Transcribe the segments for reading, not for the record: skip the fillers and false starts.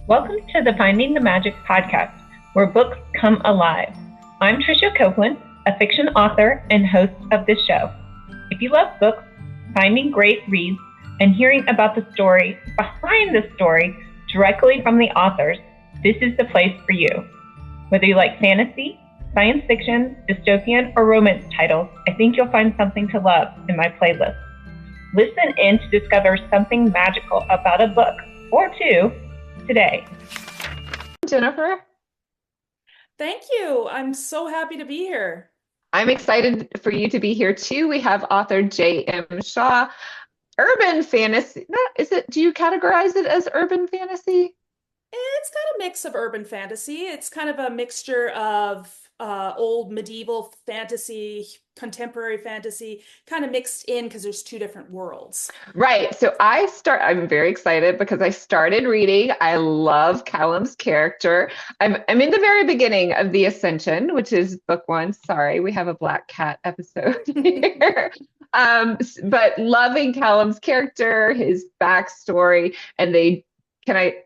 Welcome to the Finding the Magic podcast, where books come alive. I'm Tricia Copeland, a fiction author and host of this show. If you love books, finding great reads, and hearing about the story behind the story directly from the authors, this is the place for you. Whether you like fantasy, science fiction, dystopian, or romance titles, I think you'll find something to love in my playlist. Listen in to discover something magical about a book or two today. Jennifer, Thank you. I'm so happy to be here. I'm excited for you to be here too. We have author J.M. Shaw. Urban fantasy, do you categorize it as urban fantasy? It's got a mix of urban fantasy. It's kind of a mixture of old medieval fantasy, contemporary fantasy, kind of mixed in because there's two different worlds. Right. So I'm very excited because I started reading. I love Callum's character. I'm in the very beginning of The Ascension, which is book one. Sorry, we have a black cat episode here. But loving Callum's character, his backstory, and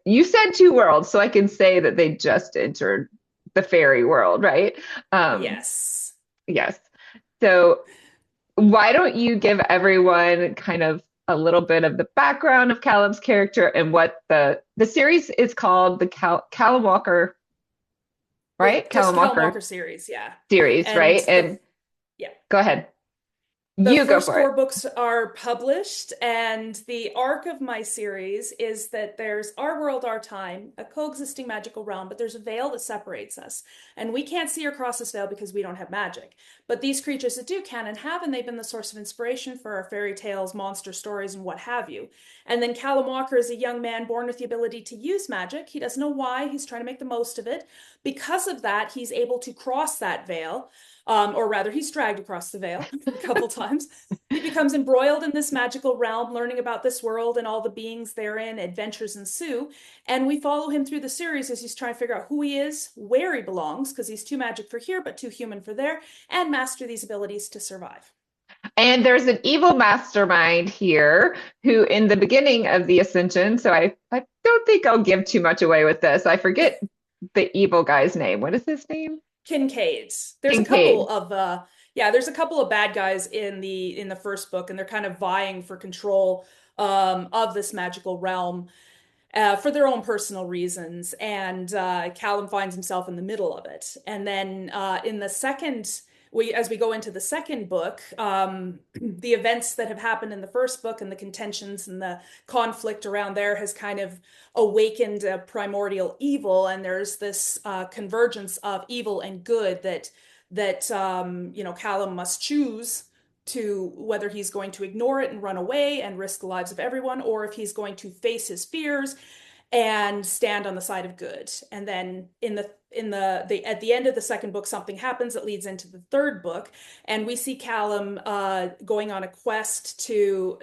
you said two worlds, so I can say that they just entered the fairy world, right? Yes. Yes. So why don't you give everyone kind of a little bit of the background of Callum's character and what the series is called, the Callum Walker, right? Callum Walker series, yeah. Series, And right? And yeah. go ahead. The You go first for four it. books are published, and the arc of my series is that there's our world, our time, a coexisting magical realm, but there's a veil that separates us. And we can't see across this veil because we don't have magic. But these creatures that do can and have, and they've been the source of inspiration for our fairy tales, monster stories, and what have you. And then Callum Walker is a young man born with the ability to use magic. He doesn't know why, he's trying to make the most of it. Because of that, he's able to cross that veil. Or rather, he's dragged across the veil a couple times. He becomes embroiled in this magical realm, learning about this world and all the beings therein. Adventures ensue. And we follow him through the series as he's trying to figure out who he is, where he belongs, because he's too magic for here, but too human for there, and master these abilities to survive. And there's an evil mastermind here who, in the beginning of The Ascension, so I don't think I'll give too much away with this. I forget the evil guy's name. What is his name? Kincaid. There's Kincaid. there's a couple of bad guys in the first book, and they're kind of vying for control of this magical realm for their own personal reasons. And Callum finds himself in the middle of it. And then in the second, as we go into the second book, the events that have happened in the first book and the contentions and the conflict around there has kind of awakened a primordial evil, and there's this convergence of evil and good that Callum must choose to whether he's going to ignore it and run away and risk the lives of everyone, or if he's going to face his fears and stand on the side of good. And then at the end of the second book, something happens that leads into the third book, and we see Callum going on a quest to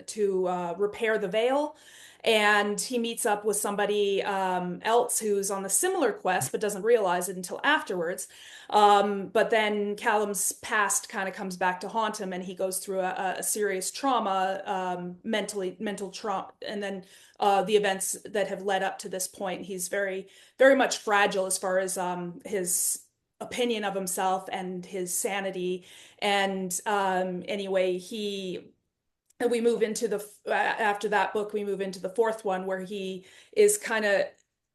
repair the veil. And he meets up with somebody else who's on a similar quest but doesn't realize it until afterwards. But then Callum's past kind of comes back to haunt him, and he goes through a serious trauma, mental trauma, and then the events that have led up to this point. He's very, very much fragile as far as his opinion of himself and his sanity. And anyway, we move into after that book, we move into the fourth one where he is kind of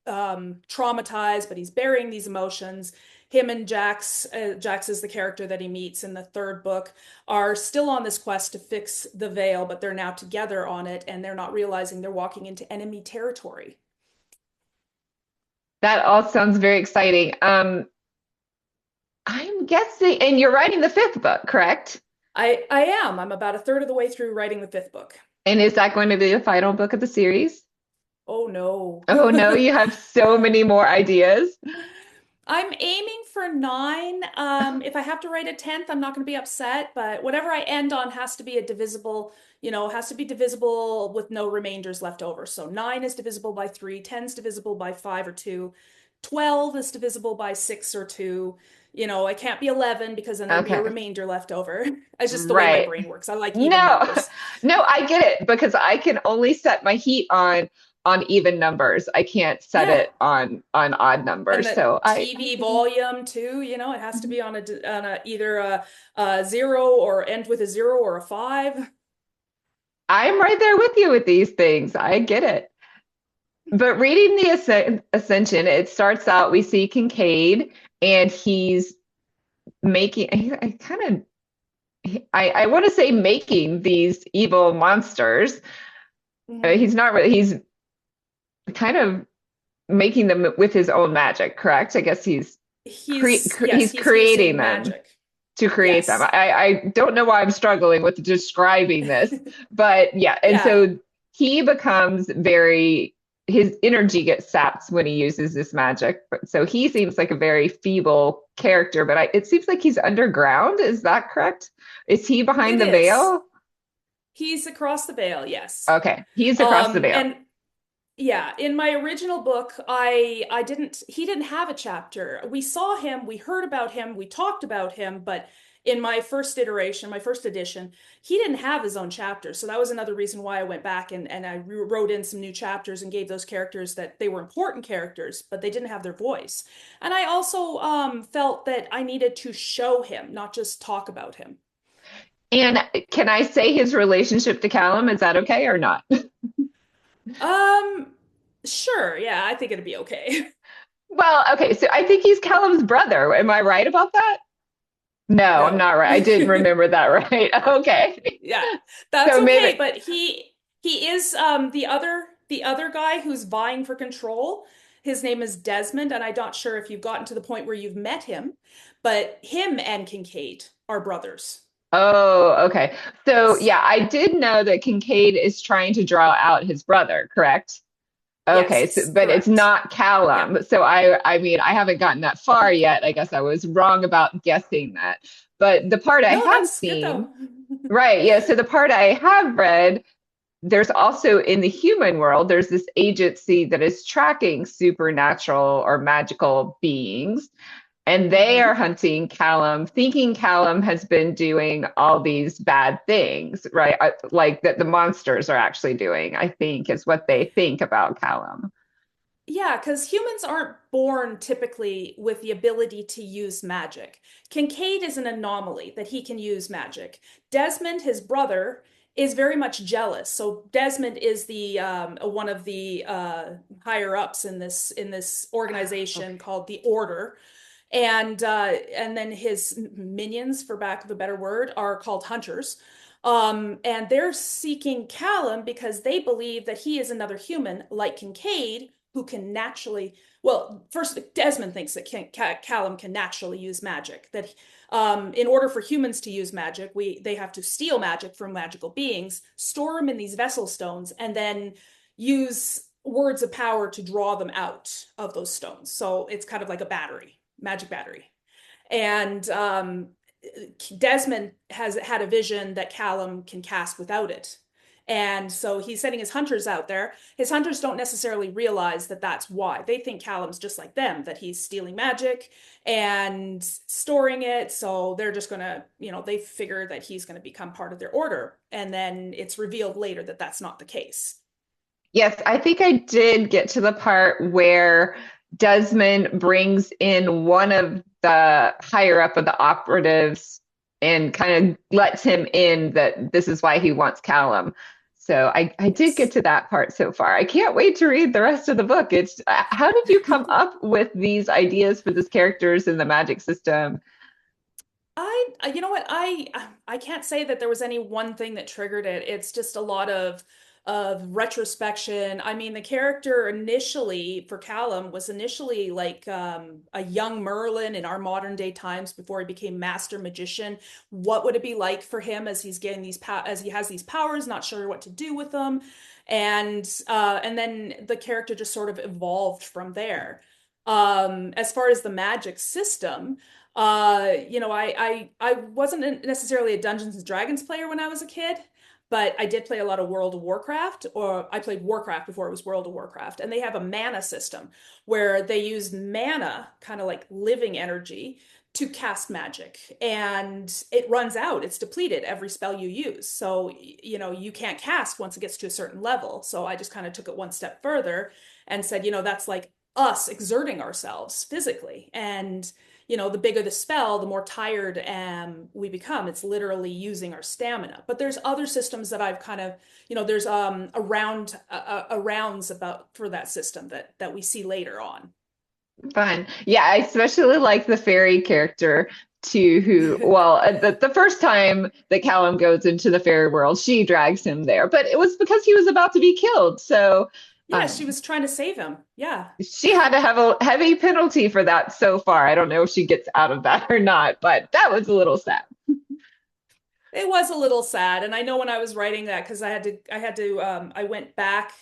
traumatized, but he's burying these emotions. Him and Jax is the character that he meets in the third book, are still on this quest to fix the veil, but they're now together on it, and they're not realizing they're walking into enemy territory. That all sounds very exciting. I'm guessing, and you're writing the fifth book, correct? I am. I'm about a third of the way through writing the fifth book. And is that going to be the final book of the series? Oh no. Oh no, you have so many more ideas. I'm aiming for 9. If I have to write a 10th, I'm not going to be upset, but whatever I end on has to be has to be divisible with no remainders left over. So 9 is divisible by 3, 10 is divisible by 5 or 2, 12 is divisible by 6 or 2. It can't be 11 because then there'll be a remainder left over. It's just the way my brain works. I like even numbers. No, I get it because I can only set my heat on on even numbers. I can't set Yeah. it on odd And numbers. the So I TV volume too, it has to be on either a zero or end with a zero or a five. I'm right there with you with these things. I get it. But reading the Ascension, it starts out, we see Kincaid, and he's making, I kind of, I want to say making these evil monsters. Mhm. He's not really, he's kind of making them with his own magic, correct? I guess Yes, he's he's creating using them magic. to create them. Yes. I don't know why I'm struggling with describing this, but yeah. And Yeah. so he becomes very, his energy gets sapped when he uses this magic. So he seems like a very feeble character, but it seems like he's underground. Is that correct? Is he It behind the is. veil? He's across the veil, yes. Okay, he's across the veil. And yeah, in my original book, I didn't he didn't have a chapter. We saw him, we heard about him, we talked about him, but in my first iteration, my first edition, he didn't have his own chapter. So that was another reason why I went back and I wrote in some new chapters and gave those characters that they were important characters, but they didn't have their voice. And I also felt that I needed to show him, not just talk about him. And can I say his relationship to Callum? Is that okay or not? Um, sure, yeah, I think it'd be okay. Well, okay, so I think he's Callum's brother. Am I right about that? No, I'm No. not right. I didn't remember that right. Okay. Yeah, that's So okay. maybe, But he is the other guy who's vying for control. His name is Desmond, and I'm not sure if you've gotten to the point where you've met him, but him and Kincaid are brothers. oh, okay. So Yes. yeah, I did know that Kincaid is trying to draw out his brother, correct? Okay, so Yes, but it's correct. not Yeah. Callum. So I mean, I haven't gotten that far yet. I guess I was wrong about guessing that. But the part I No, have that's good seen, though. right, yeah, so the part I have read, there's also in the human world, there's this agency that is tracking supernatural or magical beings, and they are Hmm. hunting Callum, thinking Callum has been doing all these bad things, right? Like that the monsters are actually doing, I think, is what they think about Callum. Yeah, because humans aren't born typically with the ability to use magic. Kincaid is an anomaly that he can use magic. Desmond, his brother, is very much jealous. So Desmond is the one of the higher ups in this organization Okay. called the Order, and then his minions, for lack of a better word, are called hunters. And they're seeking Callum because they believe that he is another human like Kincaid who can naturally, well, first Desmond thinks that Callum can naturally use magic. That in order for humans to use magic, they have to steal magic from magical beings, store them in these vessel stones, and then use words of power to draw them out of those stones. So it's kind of like a battery, magic battery. And Desmond has had a vision that Callum can cast without it. And so he's sending his hunters out there. His hunters don't necessarily realize that that's why. They think Callum's just like them, that he's stealing magic and storing it. So they're just going to, they figure that he's going to become part of their order. And then it's revealed later that that's not the case. Yes, I think I did get to the part where Desmond brings in one of the higher up of the operatives and kind of lets him in that this is why he wants Callum. So I did get Yes. to that part so far. I can't wait to read the rest of the book. It's how did you come up with these ideas for these characters in the magic system? You know what? I can't say that there was any one thing that triggered it. It's just a lot of retrospection. I mean, the character initially for Callum was initially like a young Merlin in our modern day times before he became master magician. What would it be like for him as he's getting as he has these powers, not sure what to do with them, and then the character just sort of evolved from there. As far as the magic system. I wasn't necessarily a Dungeons and Dragons player when I was a kid, but I did play a lot of World of Warcraft, or I played Warcraft before it was World of Warcraft, and they have a mana system where they use mana, kind of like living energy, to cast magic, and it runs out. It's depleted every spell you use. So, you can't cast once it gets to a certain level. So I just kind of took it one step further and said, that's like us exerting ourselves physically. And the bigger the spell, the more tired we become. It's literally using our stamina. But there's other systems that I've kind of, there's a rounds about for that system that we see later on. Fun. Yeah, I especially like the fairy character too, who, well, the first time that Callum goes into the fairy world, she drags him there, but it was because he was about to be killed. So Yeah, she was trying to save him. Yeah. she had to have a heavy penalty for that so far. I don't know if she gets out of that or not, but that was a little sad. It was a little sad. And I know when I was writing that, because I went back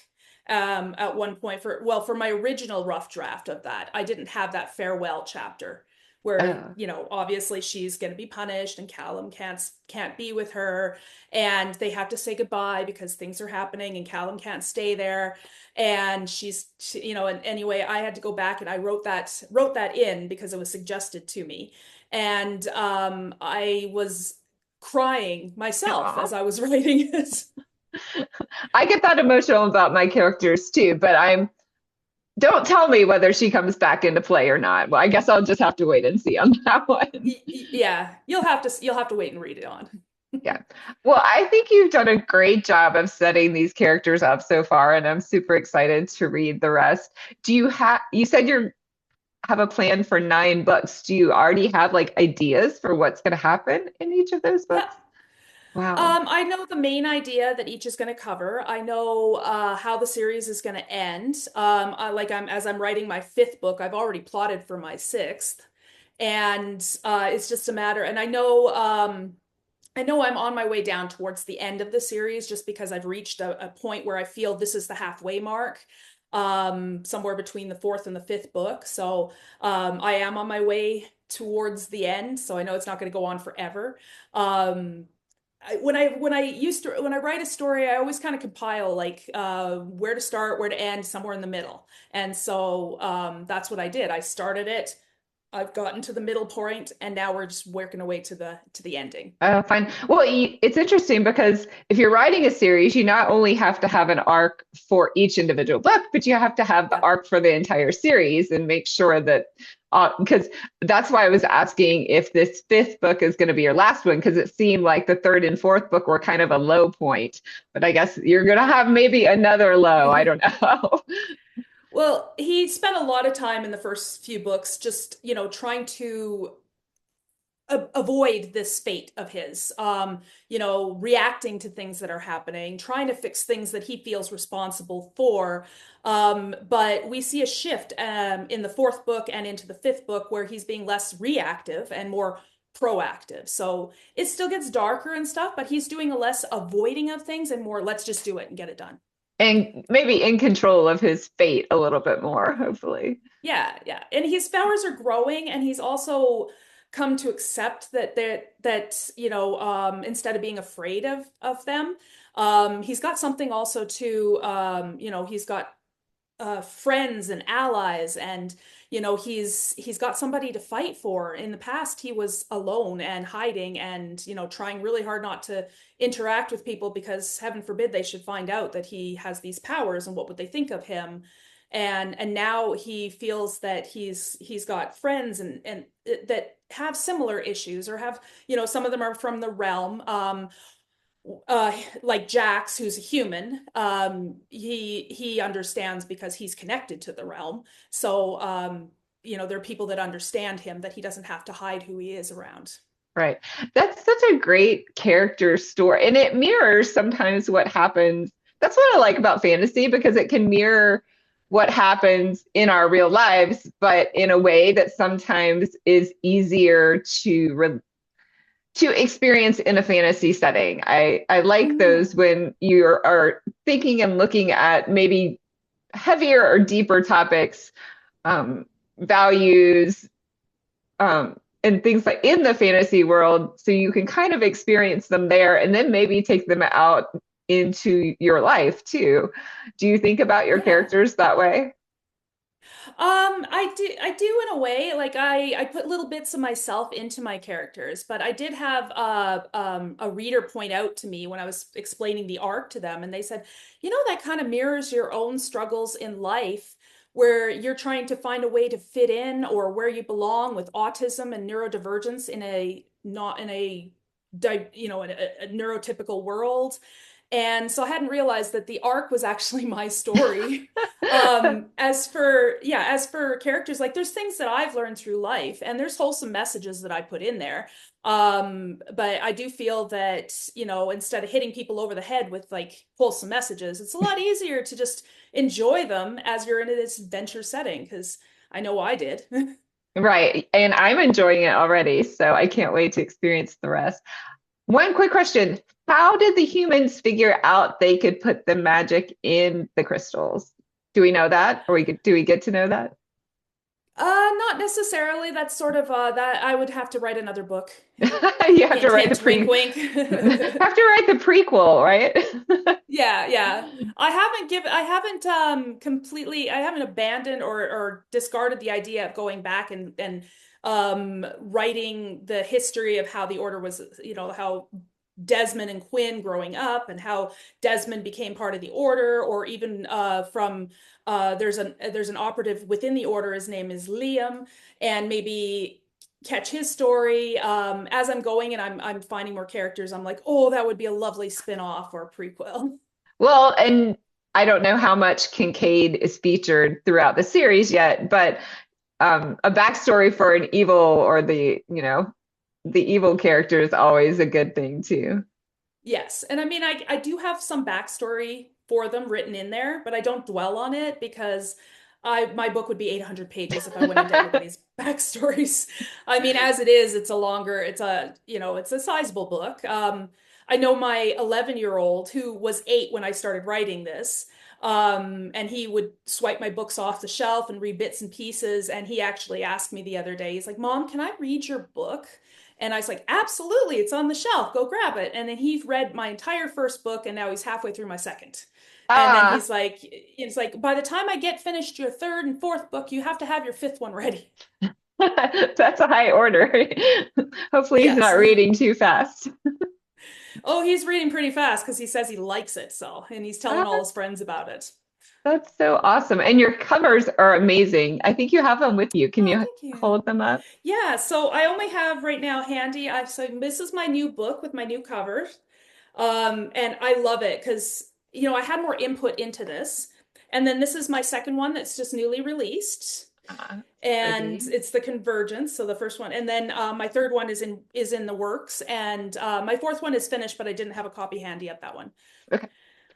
at one point for my original rough draft of that. I didn't have that farewell chapter where, Uh, obviously she's going to be punished and Callum can't be with her, and they have to say goodbye because things are happening and Callum can't stay there. And and anyway, I had to go back and I wrote that in because it was suggested to me. And I was crying myself aw. as I was writing it. I get that emotional about my characters too, but don't tell me whether she comes back into play or not. Well, I guess I'll just have to wait and see on that one. Yeah, you'll have to wait and read it on. Yeah. Well, I think you've done a great job of setting these characters up so far, and I'm super excited to read the rest. You said you have a plan for 9 books. Do you already have like ideas for what's going to happen in each of those Yeah. books? Wow. I know the main idea that each is going to cover. I know how the series is going to end. As I'm writing my 5th book, I've already plotted for my 6th, and it's just a matter. And I know I'm on my way down towards the end of the series, just because I've reached a point where I feel this is the halfway mark, somewhere between the 4th and the 5th book. So I am on my way towards the end. So I know it's not going to go on forever. Um, when I write a story, I always kind of compile like where to start, where to end, somewhere in the middle. And so that's what I did. I started it. I've gotten to the middle point, and now we're just working our way to the ending. Fine. Well, it's interesting because if you're writing a series, you not only have to have an arc for each individual book, but you have to have the Yeah. arc for the entire series and make sure that, because that's why I was asking if this 5th book is going to be your last one, because it seemed like the 3rd and 4th book were kind of a low point. But I guess you're going to have maybe another low. I don't know. Well, he spent a lot of time in the first few books just, trying to avoid this fate of his, reacting to things that are happening, trying to fix things that he feels responsible for. But we see a shift in the 4th book and into the 5th book where he's being less reactive and more proactive. So it still gets darker and stuff, but he's doing a less avoiding of things and more, let's just do it and get it done. And maybe in control of his fate a little bit more, hopefully. Yeah, yeah. And his powers are growing, and he's also come to accept that instead of being afraid of them, he's got something also to he's got friends and allies, and he's got somebody to fight for. In the past, he was alone and hiding and trying really hard not to interact with people because heaven forbid they should find out that he has these powers, and what would they think of him. And now he feels that he's got friends and that have similar issues, or have, some of them are from the realm. Like Jax, who's a human, he understands because he's connected to the realm. So there are people that understand him, that he doesn't have to hide who he is around. Right. That's such a great character story. And it mirrors sometimes what happens. That's what I like about fantasy, because it can mirror what happens in our real lives, but in a way that sometimes is easier to experience in a fantasy setting. I like Mhm. those when you are thinking and looking at maybe heavier or deeper topics, values, and things like in the fantasy world, so you can kind of experience them there and then maybe take them out into your life too. Do you think about your Yeah. characters that way? I do in a way. Like I put little bits of myself into my characters, but I did have a reader point out to me when I was explaining the arc to them, and they said, that kind of mirrors your own struggles in life, where you're trying to find a way to fit in or where you belong with autism and neurodivergence in a not in a in a neurotypical world. And so I hadn't realized that the arc was actually my story. As for characters, like there's things that I've learned through life and there's wholesome messages that I put in there. But I do feel that, instead of hitting people over the head with like wholesome messages, it's a lot easier to just enjoy them as you're in this adventure setting, because I know I did. Right. And I'm enjoying it already, so I can't wait to experience the rest. One quick question. How did the humans figure out they could put the magic in the crystals? Do we know that? Do we get to know that? Not necessarily. That's sort of that I would have to write another book. You have to Hint, write the hint, wink, pre wink. have to write the prequel, right? Yeah, yeah. I haven't abandoned or discarded the idea of going back and writing the history of how the order was, how Desmond and Quinn growing up and how Desmond became part of the order, or even from there's an operative within the order. His name is Liam, and maybe catch his story as I'm going and I'm finding more characters. I'm like, oh, that would be a lovely spin-off or a prequel. Well, and I don't know how much Kincaid is featured throughout the series yet, but a backstory for an evil or the evil character is always a good thing too. Yes. And I mean, I do have some backstory for them written in there, but I don't dwell on it because my book would be 800 pages if I went into everybody's backstories. I mean, as it is, it's a sizable book. I know my 11-year-old who was 8 when I started writing this. And he would swipe my books off the shelf and read bits and pieces. And he actually asked me the other day, he's like, Mom, can I read your book? And I was like, absolutely, it's on the shelf. Go grab it. And then he read my entire first book, and now he's halfway through my second. And then Ah, it's like, by the time I get finished your third and fourth book, you have to have your fifth one ready. that's a high order. Hopefully he's Yes. not reading too fast. Oh, he's reading pretty fast because he says he likes it. So, and he's telling all Ah, his friends about it. that's so awesome. And your covers are amazing. I think you have them with you. Can Oh, you thank you. hold them up? Yeah, so I only have right now handy. So this is my new book with my new covers. And I love it because, I had more input into this. And then this is my second one that's just newly released. Ah, And pretty. it's the Convergence, so the first one. And then my third one is in the works. And my fourth one is finished, but I didn't have a copy handy of that one. Okay.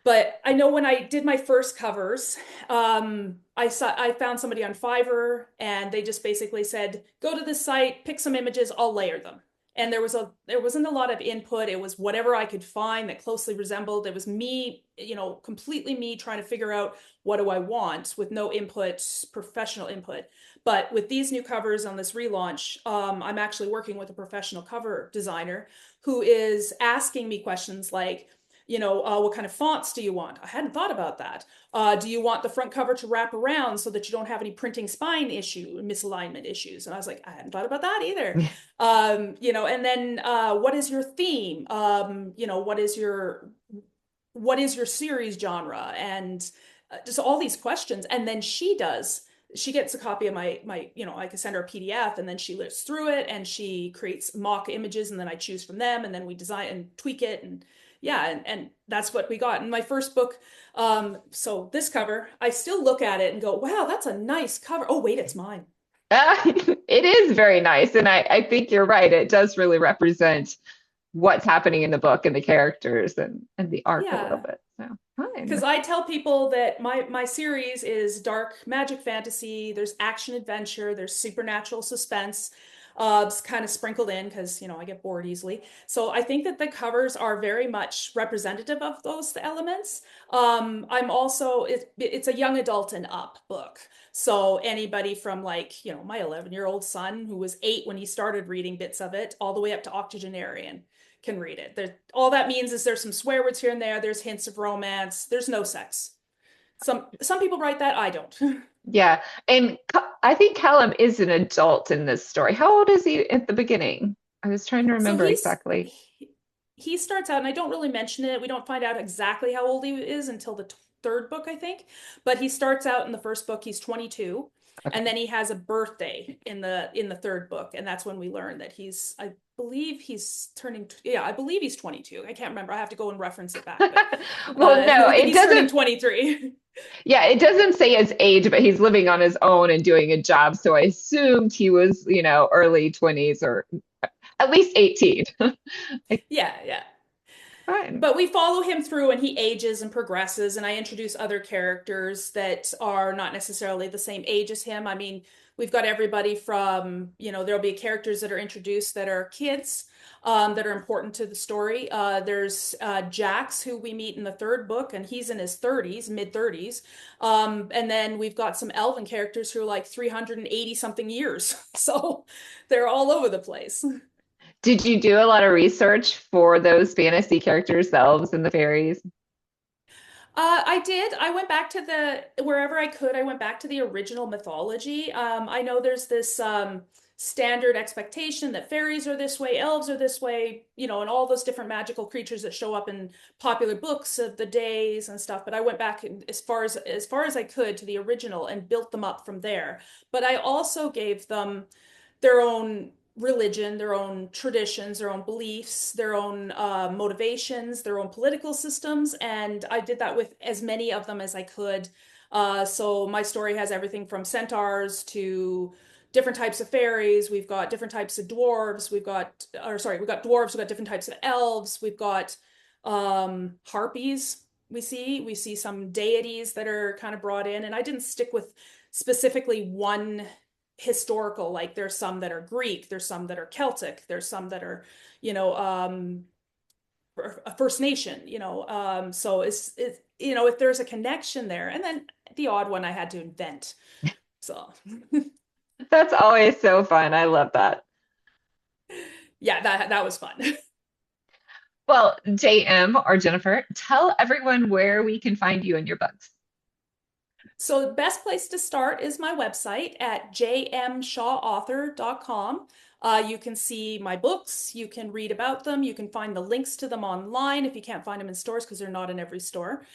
But I know when I did my first covers, I found somebody on Fiverr, and they just basically said, "Go to this site, pick some images, I'll layer them." And there wasn't a lot of input. It was whatever I could find that closely resembled. It was me, completely me trying to figure out what do I want with no input, professional input. But with these new covers on this relaunch, I'm actually working with a professional cover designer who is asking me questions like, what kind of fonts do you want? I hadn't thought about that. Do you want the front cover to wrap around so that you don't have any printing spine misalignment issues? And I was like, I hadn't thought about that either. And then what is your theme? What is your series genre? And just all these questions. And then she gets a copy of my, I can send her a PDF, and then she looks through it and she creates mock images, and then I choose from them, and then we design and tweak it. And yeah, and that's what we got. In my first book, so this cover, I still look at it and go, wow, that's a nice cover. Oh, wait, it's mine. It is very nice. And I think you're right. It does really represent what's happening in the book and the characters and the arc a little Yeah. bit. So fine. Because I tell people that my series is dark magic fantasy, there's action adventure, there's supernatural suspense. kind of sprinkled in because, I get bored easily. So I think that the covers are very much representative of those elements. I'm also, it's a young adult and up book. So anybody from my 11-year-old son who was 8 when he started reading bits of it, all the way up to octogenarian can read it. All that means is there's some swear words here and there. There's hints of romance. There's no sex. Some people write that. I don't. Yeah. And I think Callum is an adult in this story. How old is he at the beginning? I was trying to remember exactly. He starts out, and I don't really mention it. We don't find out exactly how old he is until the third book, I think. But he starts out in the first book, he's 22. Okay. And then he has a birthday in the third book. And that's when we learn that I believe he's 22. I can't remember. I have to go and reference it back. But, well, no, it he's doesn't. Turning 23. Yeah, it doesn't say his age, but he's living on his own and doing a job. So I assumed he was, early 20s or at least 18. Yeah. Fine. But we follow him through and he ages and progresses, and I introduce other characters that are not necessarily the same age as him. I mean, we've got everybody from, there'll be characters that are introduced that are kids that are important to the story. There's Jax, who we meet in the third book, and he's in his 30s, mid-30s. And then we've got some elven characters who are like 380 something years. So they're all over the place. Did you do a lot of research for those fantasy characters, the elves and the fairies? I did. I went back to wherever I could, I went back to the original mythology. I know there's this standard expectation that fairies are this way, elves are this way, and all those different magical creatures that show up in popular books of the days and stuff. But I went back as far as I could to the original and built them up from there. But I also gave them their own religion, their own traditions, their own beliefs, their own motivations, their own political systems. And I did that with as many of them as I could. So my story has everything from centaurs to different types of fairies. We've got different types of dwarves. We've got dwarves. We've got different types of elves. We've got harpies. We see some deities that are kind of brought in. And I didn't stick with specifically one historical, like there's some that are Greek, there's some that are Celtic, there's some that are, a First Nation, so it's if there's a connection there, and then the odd one I had to invent. So that's always so fun. I love that. Yeah, that was fun. Well, JM or Jennifer, tell everyone where we can find you and your books. So the best place to start is my website at jmshawauthor.com. You can see my books, you can read about them, you can find the links to them online if you can't find them in stores because they're not in every store.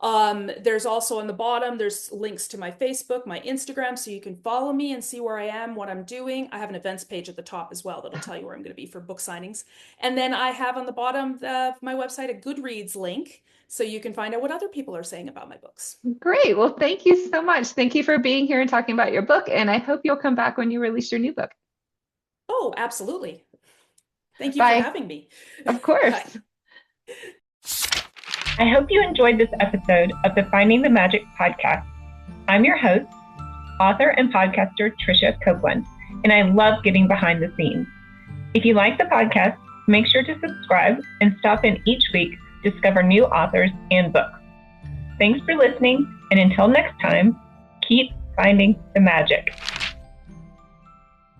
There's also on the bottom, there's links to my Facebook, my Instagram, so you can follow me and see where I am, what I'm doing. I have an events page at the top as well that'll tell you where I'm going to be for book signings. And then I have on the bottom of my website a Goodreads link, so you can find out what other people are saying about my books. Great. Well, thank you so much. Thank you for being here and talking about your book. And I hope you'll come back when you release your new book. Oh, absolutely. Thank you for having me. Of course. I hope you enjoyed this episode of the Finding the Magic podcast. I'm your host, author and podcaster Tricia Copeland, and I love getting behind the scenes. If you like the podcast, make sure to subscribe and stop in each week to discover new authors and books. Thanks for listening, and until next time, keep finding the magic.